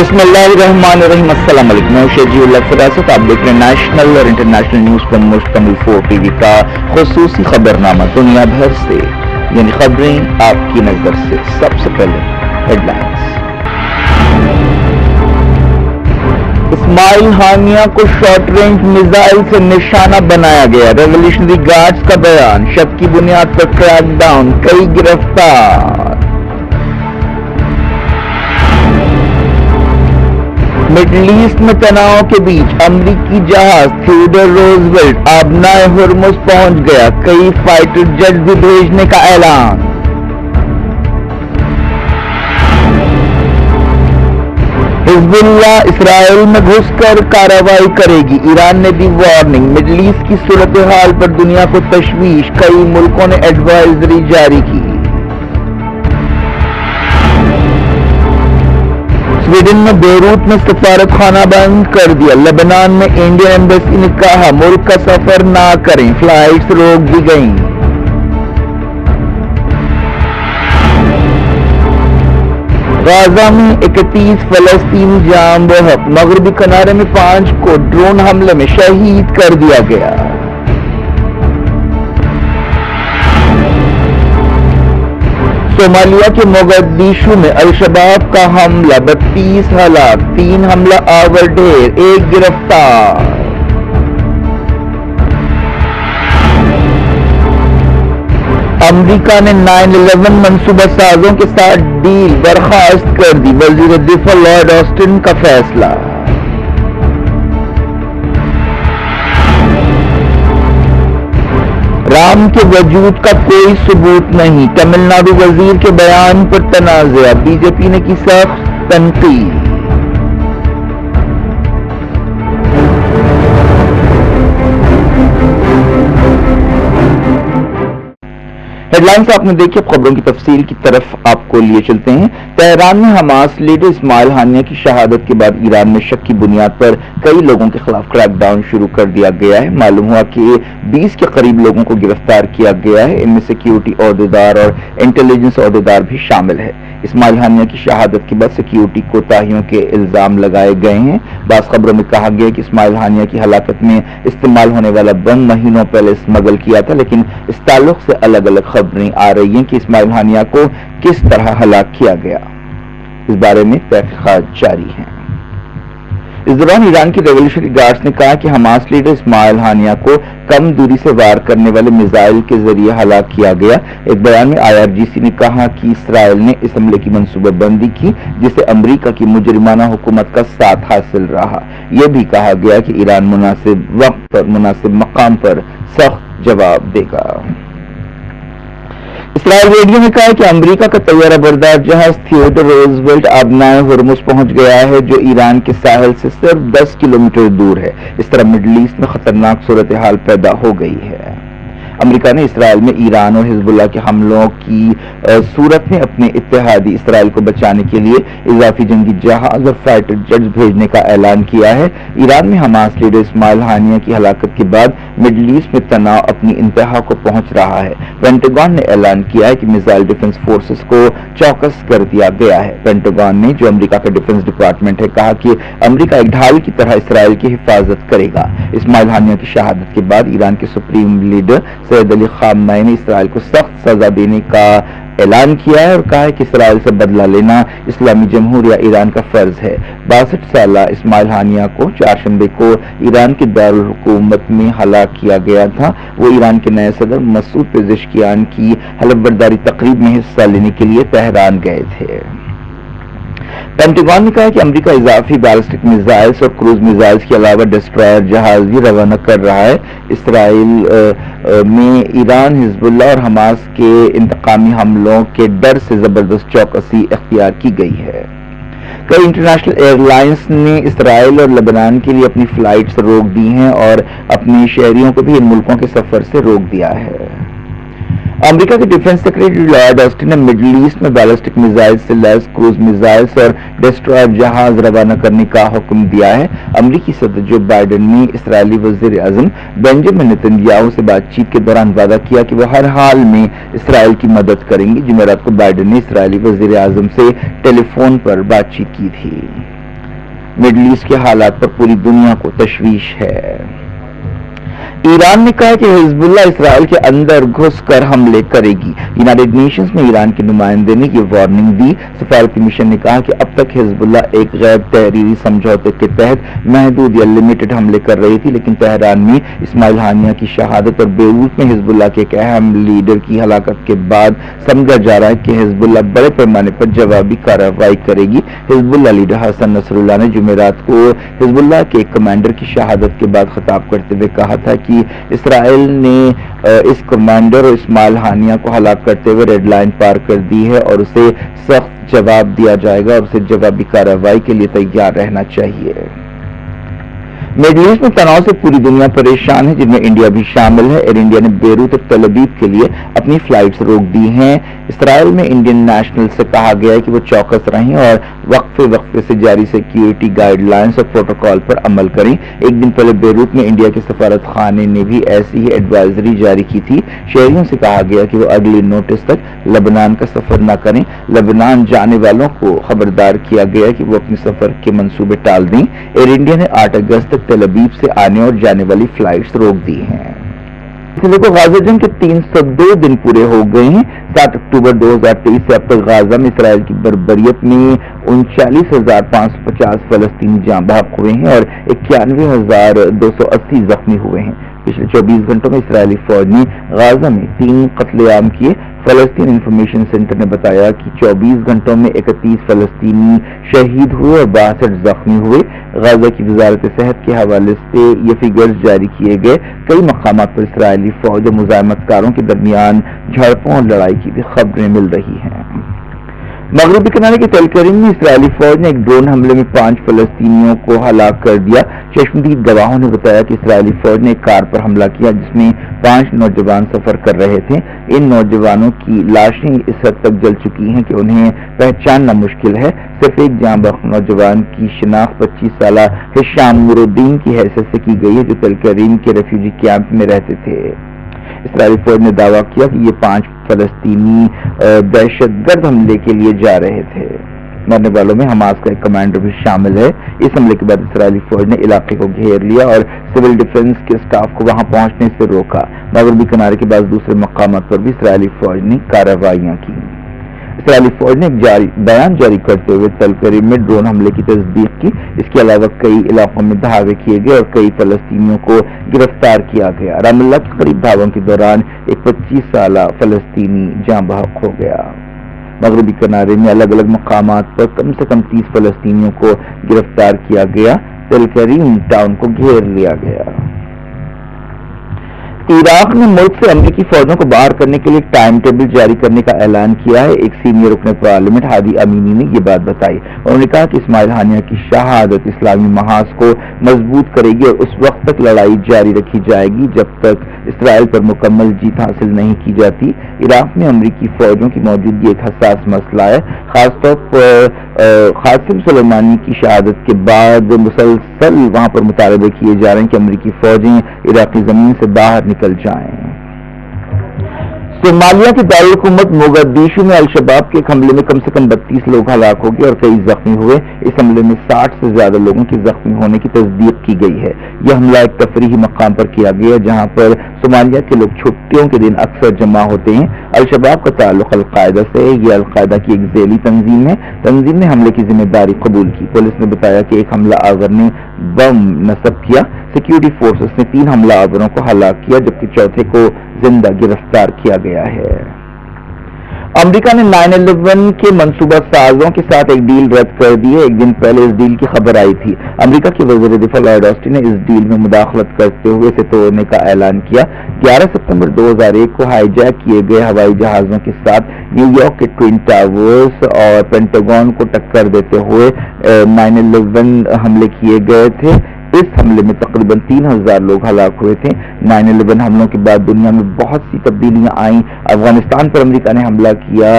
بسم اللہ الرحمن الرحیم۔ السلام علیکم، میں شجیع اللہ فراست، آپ دیکھ رہے ہیں نیشنل اور انٹرنیشنل نیوز پر مشتمل 4 ٹی وی کا خصوصی خبرنامہ دنیا بھر سے، یعنی خبریں آپ کی نظر سے۔ سب سے پہلے ہیڈ لائنز۔ اسماعیل ہانیہ کو شارٹ رینج میزائل سے نشانہ بنایا گیا، ریولیوشنری گارڈز کا بیان، شک کی بنیاد پر کریک ڈاؤن، کئی گرفتار۔ مڈل ایسٹ میں تناؤ کے بیچ امریکی جہاز تھیوڈر روزویلٹ آبنائے ہرمز پہنچ گیا، کئی فائٹر جیٹ بھی بھیجنے کا اعلان۔ حزب اللہ اسرائیل میں گھس کر کارروائی کرے گی، ایران نے دی وارننگ۔ مڈل ایسٹ کی صورتحال پر دنیا کو تشویش، کئی ملکوں نے ایڈوائزری جاری کی۔ سویڈن میں بیروت میں سفارت خانہ بند کر دیا، لبنان میں انڈین ایمبیسی نے کہا ملک کا سفر نہ کریں، فلائٹس روک دی گئیں۔ غزہ میں 31 فلسطینی جاں بحق، مغربی کنارے میں 5 کو ڈرون حملے میں شہید کر دیا گیا۔ صومالیہ کے موگادیشو میں الشباب کا حملہ، 32 ہلاک، 3 حملہ آور ڈھیر، 1 گرفتار۔ امریکہ نے 9/11 منصوبہ سازوں کے ساتھ ڈیل برخاست کر دی، وزیر دفاع لارڈ آسٹن کا فیصلہ۔ رام کے وجود کا کوئی ثبوت نہیں، تمل ناڈو وزیر کے بیان پر تنازع، بی جے پی نے کی سخت تنقید۔ ہیڈ لائنز آپ نے دیکھی، اب خبروں کی تفصیل کی طرف آپ کو لیے چلتے ہیں۔ تہران میں حماس لیڈر اسماعیل ہانیہ کی شہادت کے بعد ایران میں شک کی بنیاد پر کئی لوگوں کے خلاف کریک ڈاؤن شروع کر دیا گیا ہے۔ معلوم ہوا کہ 20 کے قریب لوگوں کو گرفتار کیا گیا ہے، ان میں سیکیورٹی عہدیدار اور انٹیلیجنس عہدیدار بھی شامل ہے۔ اسماعیل ہانیہ کی شہادت کے بعد سیکیورٹی کوتاہیوں کے الزام لگائے گئے ہیں۔ بعض خبروں میں کہا گیا کہ اسماعیل ہانیہ کی ہلاکت میں استعمال ہونے والا بم مہینوں پہلے اسمگل کیا تھا، لیکن اس تعلق سے الگ الگ خبریں آ رہی ہیں کہ اسماعیل ہانیہ کو کس طرح ہلاک کیا گیا، اس بارے میں تحقیقات جاری ہیں۔ اس دوران ایران کی ریولیوشنری گارڈز نے کہا کہ حماس لیڈر اسماعیل ہانیہ کو کم دوری سے وار کرنے والے میزائل کے ذریعے ہلاک کیا گیا۔ ایک بیان میں IRGC نے کہا کہ اسرائیل نے اس حملے کی منصوبہ بندی کی، جسے امریکہ کی مجرمانہ حکومت کا ساتھ حاصل رہا۔ یہ بھی کہا گیا کہ ایران مناسب وقت پر مناسب مقام پر سخت جواب دے گا۔ اسرائیل ریڈیو نے کہا کہ امریکہ کا طیارہ بردار جہاز تھیوڈر روزویلٹ آبنائے ہرمز پہنچ گیا ہے، جو ایران کے ساحل سے صرف 10 کلومیٹر دور ہے۔ اس طرح مڈل ایسٹ میں خطرناک صورتحال پیدا ہو گئی ہے۔ امریکہ نے اسرائیل میں ایران اور حزب اللہ کے حملوں کی صورت میں اپنے اتحادی اسرائیل کو بچانے کے لیے اضافی جنگی جہاز اور فائٹر جیٹس بھیجنے کا اعلان کیا ہے۔ ایران میں حماس لیڈر اسماعیل ہانیہ کی ہلاکت کے بعد مڈل ایسٹ میں تناؤ اپنی انتہا کو پہنچ رہا ہے۔ پینٹاگن نے اعلان کیا ہے کہ میزائل ڈیفنس فورسز کو چوکس کر دیا گیا ہے۔ پینٹاگن نے، جو امریکہ کا ڈیفنس ڈپارٹمنٹ ہے، کہا کہ امریکہ ایک ڈھال کی طرح اسرائیل کی حفاظت کرے گا۔ اسماعیل ہانیہ کی شہادت کے بعد ایران کے سپریم لیڈر سید علی خامنہ نے اسرائیل کو سخت سزا دینے کا اعلان کیا ہے اور کہا ہے کہ اسرائیل سے بدلہ لینا اسلامی جمہوریہ ایران کا فرض ہے۔ 62 سالہ اسماعیل ہانیہ کو چہارشنبے کو ایران کے دارالحکومت میں ہلاک کیا گیا تھا۔ وہ ایران کے نئے صدر مسعود پزشکیان کی حلف برداری تقریب میں حصہ لینے کے لیے تہران گئے تھے۔ پینٹاگن نے کہا کہ امریکہ اضافی بیلسٹک میزائلز اور کروز میزائلز کے علاوہ ڈسٹرائر جہاز بھی روانہ کر رہا ہے۔ اسرائیل میں ایران، حزب اللہ اور حماس کے انتقامی حملوں کے ڈر سے زبردست چوکسی اختیار کی گئی ہے۔ کئی انٹرنیشنل ایئر لائنز نے اسرائیل اور لبنان کے لیے اپنی فلائٹس روک دی ہیں اور اپنے شہریوں کو بھی ان ملکوں کے سفر سے روک دیا ہے۔ امریکہ کے ڈیفنس سیکرٹری لارڈ آسٹن نے مڈل ایسٹ میں بیلسٹک میزائل سے لیس کروز میزائلز اور ڈسٹرائر جہاز روانہ کرنے کا حکم دیا ہے۔ امریکی صدر جو بائیڈن نے اسرائیلی وزیر اعظم بنجامن نیتنیاہو سے بات چیت کے دوران وعدہ کیا کہ وہ ہر حال میں اسرائیل کی مدد کریں گے۔ جمعرات کو بائیڈن نے اسرائیلی وزیر اعظم سے ٹیلی فون پر بات چیت کی تھی۔ مڈل ایسٹ کے حالات پر پوری دنیا کو تشویش ہے۔ ایران نے کہا کہ حزب اللہ اسرائیل کے اندر گھس کر حملے کرے گی۔ یونائیٹڈ نیشنز میں ایران کے نمائندے نے یہ وارننگ دی۔ سفارتی مشن نے کہا کہ اب تک حزب اللہ ایک غیر تحریری سمجھوتے کے تحت محدود یا لمیٹڈ حملے کر رہی تھی، لیکن تہران میں اسماعیل ہانیہ کی شہادت اور بیروت میں حزب اللہ کے ایک اہم لیڈر کی ہلاکت کے بعد سمجھا جا رہا ہے کہ حزب اللہ بڑے پیمانے پر جوابی کارروائی کرے گی۔ حزب اللہ لیڈر حسن نصر اللہ نے جمعرات کو حزب اللہ کے ایک کمانڈر کی شہادت کے بعد خطاب کرتے ہوئے کہا تھا کہ اسرائیل نے اس کمانڈر اور اسماعیل ہانیہ کو ہلاک کرتے ہوئے ریڈ لائن پار کر دی ہے اور اسے سخت جواب دیا جائے گا اور اسے جوابی کارروائی کے لیے تیار رہنا چاہیے۔ مڈل ایسٹ میں تناؤ سے پوری دنیا پریشان ہے، جن میں انڈیا بھی شامل ہے۔ ایئر انڈیا نے بیروت اور تل ابیب کے لیے اپنی فلائٹس روک دی ہیں۔ اسرائیل میں انڈین نیشنل سے کہا گیا ہے کہ وہ چوکس رہیں اور وقفے سے جاری سیکیورٹی گائیڈ لائنز اور پروٹوکول پر عمل کریں۔ ایک دن پہلے بیروت میں انڈیا کے سفارت خانے نے بھی ایسی ہی ایڈوائزری جاری کی تھی۔ شہریوں سے کہا گیا کہ وہ اگلی نوٹس تک لبنان کا سفر نہ کریں۔ لبنان جانے والوں کو خبردار کیا گیا کہ وہ اپنے سفر کے منصوبے ٹال دیں۔ ایئر انڈیا نے 8 اگست تک تل ابیب سے آنے اور جانے والی فلائٹس روک دی ہیں۔ کو غزہ جنگ کے 302 دن پورے ہو گئے ہیں۔ 7 اکتوبر 2023 سے اب تک غزہ میں اسرائیل کی بربریت میں 39,550 فلسطینی جاں بحق ہوئے ہیں اور 91,280 زخمی ہوئے ہیں۔ پچھلے 24 گھنٹوں میں اسرائیلی فوج نے غزہ میں 3 قتل عام کیے۔ فلسطین انفارمیشن سینٹر نے بتایا کہ 24 گھنٹوں میں 31 فلسطینی شہید ہوئے اور 62 زخمی ہوئے۔ غزہ کی وزارت صحت کے حوالے سے یہ فگرز جاری کیے گئے۔ کئی مقامات پر اسرائیلی فوج اور مزاحمت کاروں کے درمیان جھڑپوں اور لڑائی کی بھی خبریں مل رہی ہیں۔ مغربی کنارے کے تل کریم میں اسرائیلی فوج نے ایک ڈرون حملے میں 5 فلسطینیوں کو ہلاک کر دیا۔ چشمدید گواہوں نے بتایا کہ اسرائیلی فوج نے ایک کار پر حملہ کیا جس میں 5 نوجوان سفر کر رہے تھے۔ ان نوجوانوں کی لاشیں اس حد تک جل چکی ہیں کہ انہیں پہچاننا مشکل ہے۔ صرف ایک جاں بحق نوجوان کی شناخت 25 سالہ ہشام نور الدین کی حیثیت سے کی گئی ہے جو تل کریم کے ریفیوجی کیمپ میں رہتے تھے۔ اسرائیلی فوج نے دعویٰ کیا کہ یہ 5 فلسطینی دہشت گرد حملے کے لیے جا رہے تھے۔ مرنے والوں میں حماس کا ایک کمانڈر بھی شامل ہے۔ اس حملے کے بعد اسرائیلی فوج نے علاقے کو گھیر لیا اور سول ڈیفنس کے اسٹاف کو وہاں پہنچنے سے روکا۔ مغربی کنارے کے بعض دوسرے مقامات پر بھی اسرائیلی فوج نے کارروائیاں کی۔ اسرائیلی فوج نے ایک بیان جاری کرتے ہوئے تل کریم میں ڈرون حملے کی تصدیق کی۔ اس کے علاوہ کئی علاقوں میں دھاوے کیے گئے اور کئی فلسطینیوں کو گرفتار کیا گیا۔ رام اللہ کے قریب دھاووں کے دوران ایک 25 سالہ فلسطینی جاں بحق ہو گیا۔ مغربی کنارے میں الگ الگ مقامات پر کم سے کم 30 فلسطینیوں کو گرفتار کیا گیا۔ تل کریم ٹاؤن کو گھیر لیا گیا۔ عراق نے ملک سے امریکی فوجوں کو باہر کرنے کے لیے ایک ٹائم ٹیبل جاری کرنے کا اعلان کیا ہے۔ ایک سینئر رکن پارلیمنٹ ہادی امینی نے یہ بات بتائی۔ انہوں نے کہا کہ اسماعیل ہانیہ کی شہادت اسلامی محاذ کو مضبوط کرے گی اور اس وقت تک لڑائی جاری رکھی جائے گی جب تک اسرائیل پر مکمل جیت حاصل نہیں کی جاتی۔ عراق میں امریکی فوجوں کی موجودگی ایک حساس مسئلہ ہے، خاص طور پر قاسم سلیمانی کی شہادت کے بعد مسلسل وہاں پر مطالبے کیے جا رہے ہیں کہ امریکی فوجیں عراقی زمین سے باہر نکل جائیں۔ صومالیہ کے دارالحکومت موگادیشو میں الشباب کے ایک حملے میں کم سے کم 32 لوگ ہلاک ہو گئے اور کئی زخمی ہوئے۔ اس حملے میں 60 سے زیادہ لوگوں کے زخمی ہونے کی تصدیق کی گئی ہے۔ یہ حملہ ایک تفریحی مقام پر کیا گیا جہاں پر صومالیہ کے لوگ چھٹیوں کے دن اکثر جمع ہوتے ہیں۔ الشباب کا تعلق القاعدہ سے ہے۔ یہ القاعدہ کی ایک ذیلی تنظیم ہے۔ تنظیم نے حملے کی ذمہ داری قبول کی۔ پولیس نے بتایا کہ ایک حملہ آور نے بم نصب کیا۔ سیکیورٹی فورسز نے 3 حملہ آوروں کو ہلاک کیا جبکہ چوتھے کو زندہ گرفتار کیا گیا ہے۔ امریکہ نے 9/11 کے منصوبہ سازوں کے ساتھ ایک ڈیل رد کر دی ہے۔ ایک دن پہلے اس ڈیل کی خبر آئی تھی۔ امریکہ کے وزیر دفاع لارڈ آسٹن نے اس ڈیل میں مداخلت کرتے ہوئے اسے توڑنے کا اعلان کیا۔ 11 ستمبر 2001 کو ہائی جیک کیے گئے ہوائی جہازوں کے ساتھ نیو یارک کے ٹوئن ٹاورز اور پینٹاگون کو ٹکر دیتے ہوئے 9/11 حملے کیے گئے تھے۔ اس حملے میں تقریباً 3000 لوگ ہلاک ہوئے تھے۔ 9/11 حملوں کے بعد دنیا میں بہت سی تبدیلیاں آئیں۔ افغانستان پر امریکہ نے حملہ کیا،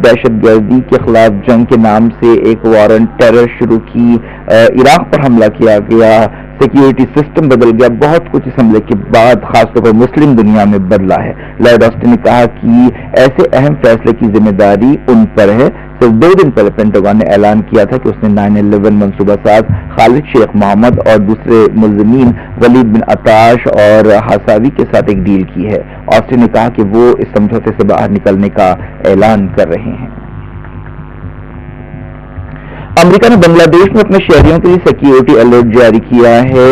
دہشت گردی کے خلاف جنگ کے نام سے ایک وار آن ٹیرر شروع کی، عراق پر حملہ کیا گیا، سیکیورٹی سسٹم بدل گیا۔ بہت کچھ اس حملے کے بعد خاص طور پر مسلم دنیا میں بدلا ہے۔ لارڈ آسٹن نے کہا کہ ایسے اہم فیصلے کی ذمہ داری ان پر ہے صرف 2 دن پہلے پینٹاگن نے اعلان کیا تھا کہ اس نے 9/11 منصوبہ ساز خالد شیخ محمد اور دوسرے ملزمین ولید بن عطاش اور حساوی کے ساتھ ایک ڈیل کی ہے۔ آسٹن نے کہا کہ وہ اس سمجھوتے سے باہر نکلنے کا اعلان کر رہے ہیں۔ امریکہ نے بنگلہ دیش میں اپنے شہریوں کے لیے سیکیورٹی الرٹ جاری کیا ہے۔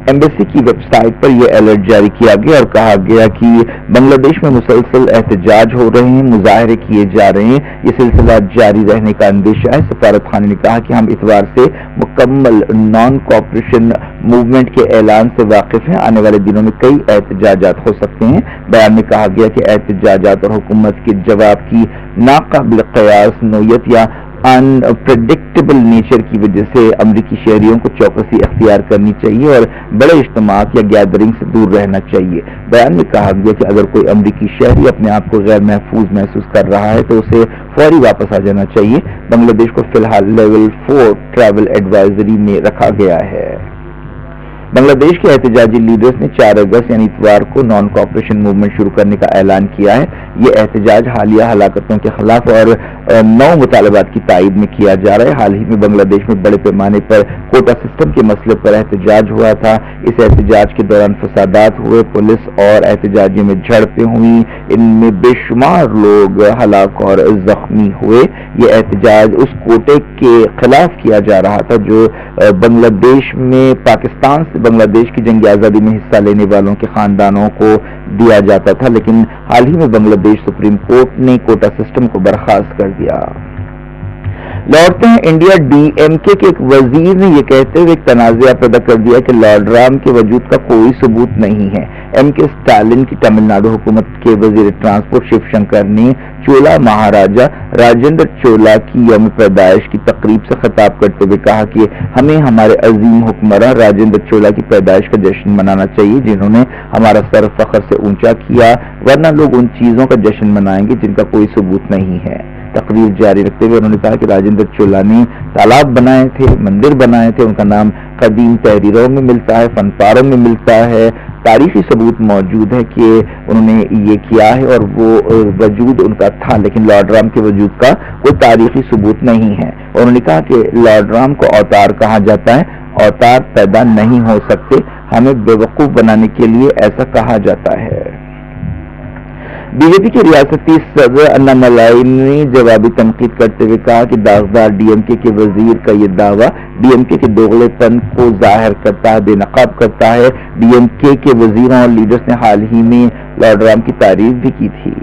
ایمبیسی کی ویب سائٹ پر یہ الرٹ جاری کیا گیا اور کہا گیا کہ بنگلہ دیش میں مسلسل احتجاج ہو رہے ہیں، مظاہرے کیے جا رہے ہیں، یہ سلسلہ جاری رہنے کا اندیشہ ہے۔ سفارت خانے نے کہا کہ ہم اتوار سے مکمل نان کوآپریشن موومنٹ کے اعلان سے واقف ہیں، آنے والے دنوں میں کئی احتجاجات ہو سکتے ہیں۔ بیان میں کہا گیا کہ احتجاجات اور حکومت کے جواب کی ناقابل قیاس نوعیت یا انپریڈکٹیبل نیچر کی وجہ سے امریکی شہریوں کو چوکسی اختیار کرنی چاہیے اور بڑے اجتماعات یا گیدرنگ سے دور رہنا چاہیے۔ بیان میں کہا گیا کہ اگر کوئی امریکی شہری اپنے آپ کو غیر محفوظ محسوس کر رہا ہے تو اسے فوری واپس آ جانا چاہیے۔ بنگلہ دیش کو فی الحال لیول 4 ٹریول ایڈوائزری میں رکھا گیا ہے۔ بنگلہ دیش کے احتجاجی لیڈرز نے 4 اگست یعنی اتوار کو نان کوآپریشن موومنٹ شروع کرنے کا اعلان کیا ہے۔ یہ احتجاج حالیہ ہلاکتوں کے خلاف اور 9 مطالبات کی تائید میں کیا جا رہا ہے۔ حال ہی میں بنگلہ دیش میں بڑے پیمانے پر کوٹا سسٹم کے مسئلے پر احتجاج ہوا تھا۔ اس احتجاج کے دوران فسادات ہوئے، پولیس اور احتجاجیوں میں جھڑپیں ہوئیں، ان میں بے شمار لوگ ہلاک اور زخمی ہوئے۔ یہ احتجاج اس کوٹے کے خلاف کیا جا رہا تھا جو بنگلہ دیش میں پاکستان سے بنگلہ دیش کی جنگ آزادی میں حصہ لینے والوں کے خاندانوں کو دیا جاتا تھا، لیکن حال ہی میں بنگلہ دیش سپریم کورٹ نے کوٹا سسٹم کو برخاست کر دیا۔ لوٹتے ہیں انڈیا۔ ڈی ایم کے ایک وزیر نے یہ کہتے ہوئے ایک تنازعہ پیدا کر دیا کہ لارڈ رام کے وجود کا کوئی ثبوت نہیں ہے۔ ایم کے اسٹالن کی تمل ناڈو حکومت کے وزیر ٹرانسپورٹ شیو شنکر نے چولا مہاراجا راجندر چولا کی یوم پیدائش کی تقریب سے خطاب کرتے ہوئے کہا کہ ہمیں ہمارے عظیم حکمراں راجندر چولا کی پیدائش کا جشن منانا چاہیے جنہوں نے ہمارا سر فخر سے اونچا کیا، ورنہ لوگ ان چیزوں کا جشن منائیں گے جن کا کوئی ثبوت نہیں ہے۔ تقریر جاری رکھتے ہوئے انہوں نے کہا کہ راجندر چولا نے تالاب بنائے تھے، مندر بنائے تھے، ان کا نام قدیم تحریروں میں ملتا ہے، فن پاروں میں ملتا ہے، تاریخی ثبوت موجود ہے کہ انہوں نے یہ کیا ہے اور وہ وجود ان کا تھا، لیکن لارڈ رام کے وجود کا کوئی تاریخی ثبوت نہیں ہے۔ انہوں نے کہا کہ لارڈ رام کو اوتار کہا جاتا ہے، اوتار پیدا نہیں ہو سکتے، ہمیں بیوقوف بنانے کے لیے ایسا کہا جاتا ہے۔ بی جے پی کے ریاستی صدر اناملائی نے جوابی تنقید کرتے ہوئے کہا کہ داغدار ڈی ایم کے وزیر کا یہ دعویٰ ڈی ایم کے دوغلے پن کو ظاہر کرتا ہے، بے نقاب کرتا ہے۔ ڈی ایم کے وزیروں اور لیڈرز نے حال ہی میں لارڈ رام کی تعریف بھی کی تھی۔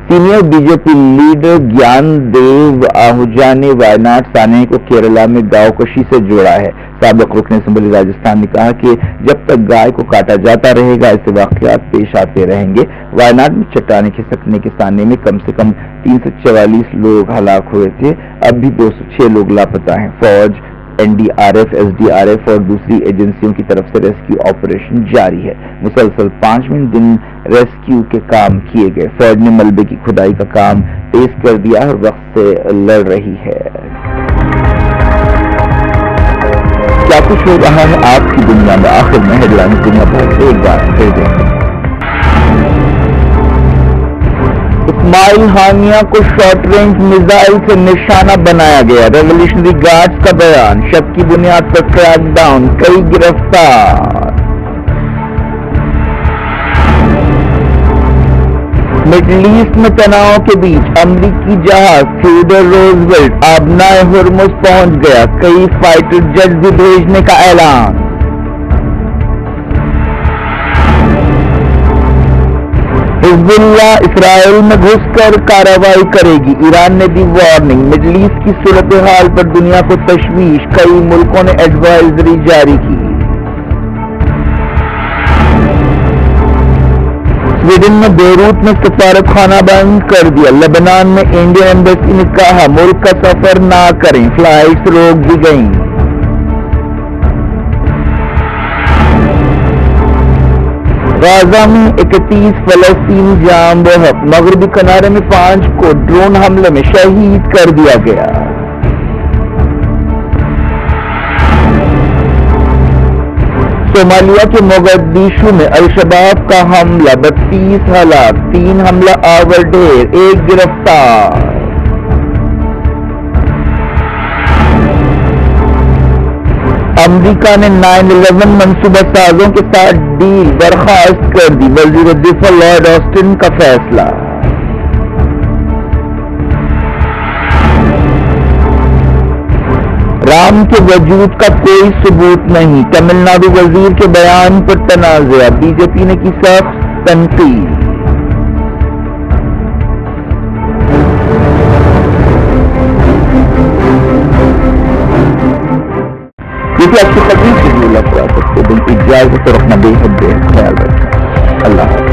Senior B J P leader گیان دیو آہوجا نے وائناڈ سانحے کو کیرلا میں گاؤں کشی سے جوڑا ہے۔ سابق رکن اسمبلی راجستھان نے کہا کہ جب تک گائے کو کاٹا جاتا رہے گا ایسے واقعات پیش آتے رہیں گے۔ وائناڈ میں چٹانیں کھسکنے کے سانحے میں کم سے کم 344 لوگ ہلاک ہوئے تھے، اب بھی 206 لوگ لاپتہ ہیں۔ فوج، N D R F, S D R F اور دوسری ایجنسیوں کی طرف سے ریسکیو آپریشن جاری ہے۔ مسلسل 5ویں دن ریسکیو کے کام کیے گئے۔ فوج نے ملبے کی کھدائی کا کام تیز کر دیا اور وقت سے لڑ رہی ہے۔ کیا کچھ ہو رہا ہے آپ کی دنیا میں؟ آخر میں ہیڈ لائن دنیا بھر سے ایک بار پھر دیں گے۔ اسماعیل ہانیہ کو شارٹ رینج میزائل سے نشانہ بنایا گیا، ریولیوشنری گارڈز کا بیان، شک کی بنیاد پر کریک ڈاؤن، کئی گرفتار۔ مڈل ایسٹ میں تناؤ کے بیچ امریکی جہاز تھیوڈر روزویلٹ آبنائے ہرمز پہنچ گیا، کئی فائٹر جیٹ بھی بھیجنے کا اعلان۔ حزب اللہ اسرائیل میں گھس کر کارروائی کرے گی، ایران نے دی وارننگ۔ مڈل ایسٹ کی صورتحال پر دنیا کو تشویش، کئی ملکوں نے ایڈوائزری جاری کی۔ سویڈن میں بیروت میں سفارت خانہ بند کر دیا۔ لبنان میں انڈین ایمبیسی نے کہا ملک کا سفر نہ کریں، فلائٹس روک دی گئیں۔ غزہ میں 31 فلسطینی جاں بحق، مغربی کنارے میں 5 کو ڈرون حملے میں شہید کر دیا گیا۔ صومالیہ کے موگادیشو میں الشباب کا حملہ، 32 ہلاک، 3 حملہ آور ڈھیر، 1 گرفتار۔ امریکہ نے 9/11 منصوبہ سازوں کے ساتھ ڈیل برخاست کر دی، وزیر دفاع لارڈ آسٹن کا فیصلہ۔ رام کے وجود کا کوئی ثبوت نہیں، تمل ناڈو وزیر کے بیان پر تنازع، بی جے پی نے کی سخت تنقید۔ کیونکہ آپ کی تقریب سے بھی اللہ کرا سکتے، دن کی اجازت اور اپنا بے حد خیال رکھیں۔ اللہ حافظ۔